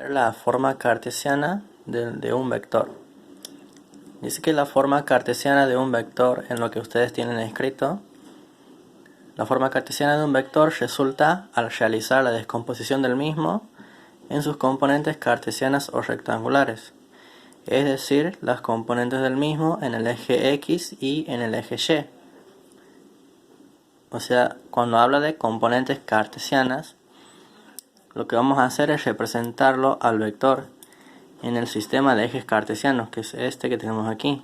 La forma cartesiana de un vector. Dice que la forma cartesiana de un vector, en lo que ustedes tienen escrito, la forma cartesiana de un vector resulta al realizar la descomposición del mismo en sus componentes cartesianas o rectangulares, es decir, las componentes del mismo en el eje X y en el eje Y. O sea, cuando habla de componentes cartesianas, lo que vamos a hacer es representarlo al vector en el sistema de ejes cartesianos, que es este que tenemos aquí,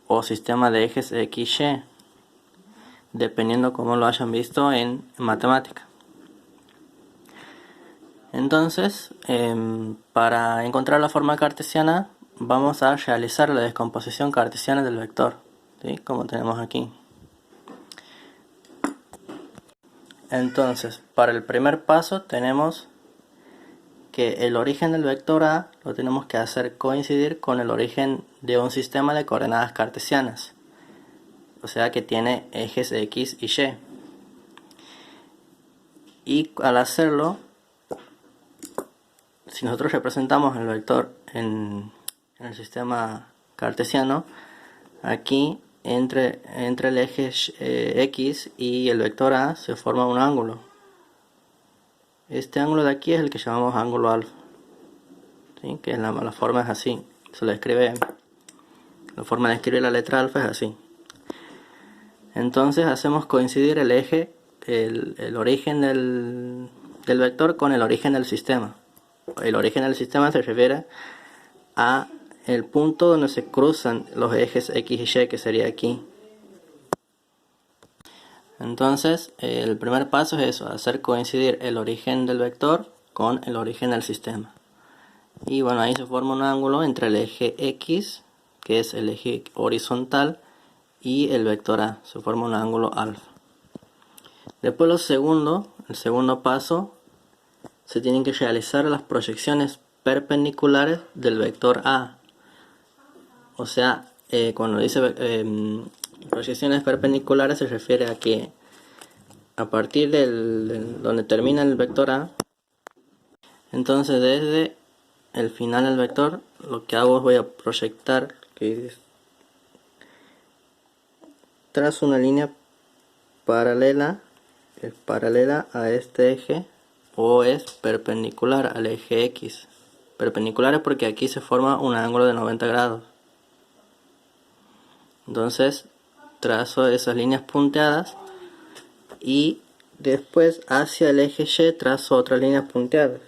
o sistema de ejes X, Y, dependiendo cómo lo hayan visto en matemática. Entonces, para encontrar la forma cartesiana, vamos a realizar la descomposición cartesiana del vector, ¿sí? Como tenemos aquí. Entonces, para el primer paso tenemos que el origen del vector A lo tenemos que hacer coincidir con el origen de un sistema de coordenadas cartesianas, o sea que tiene ejes X y Y. Y al hacerlo, si nosotros representamos el vector en el sistema cartesiano, aquí entre el eje X y el vector A se forma un ángulo. Este ángulo de aquí es el que llamamos ángulo alfa, ¿sí? Que la forma es así, se le escribe, la forma de escribir la letra alfa es así. Entonces hacemos coincidir el eje, el origen del vector con el origen del sistema. El origen del sistema se refiere a el punto donde se cruzan los ejes X y Y, que sería aquí. Entonces, el primer paso es eso, hacer coincidir el origen del vector con el origen del sistema. Y bueno, ahí se forma un ángulo entre el eje X, que es el eje horizontal, y el vector A, se forma un ángulo alfa. Después el segundo paso, se tienen que realizar las proyecciones perpendiculares del vector A. O sea, cuando dice proyecciones perpendiculares se refiere a que a partir donde termina el vector A, entonces desde el final del vector, lo que hago es voy a proyectar, trazo una línea paralela, es paralela a este eje, o es perpendicular al eje X. Perpendicular es porque aquí se forma un ángulo de 90 grados. Entonces trazo esas líneas punteadas y después hacia el eje Y trazo otras líneas punteadas.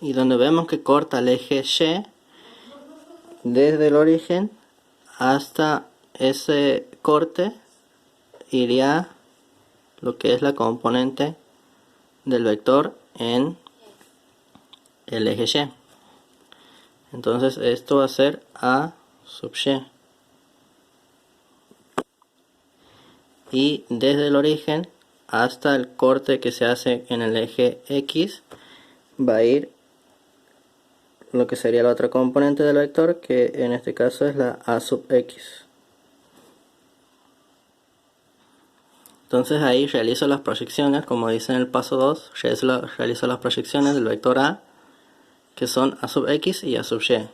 Y donde vemos que corta el eje Y, desde el origen hasta ese corte iría lo que es la componente del vector en el eje Y. Entonces esto va a ser A sub Y. Y desde el origen hasta el corte que se hace en el eje X va a ir lo que sería la otra componente del vector, que en este caso es la A sub X. Entonces ahí realizo las proyecciones, como dice en el paso 2, realizo las proyecciones del vector A, que son A sub X y A sub Y.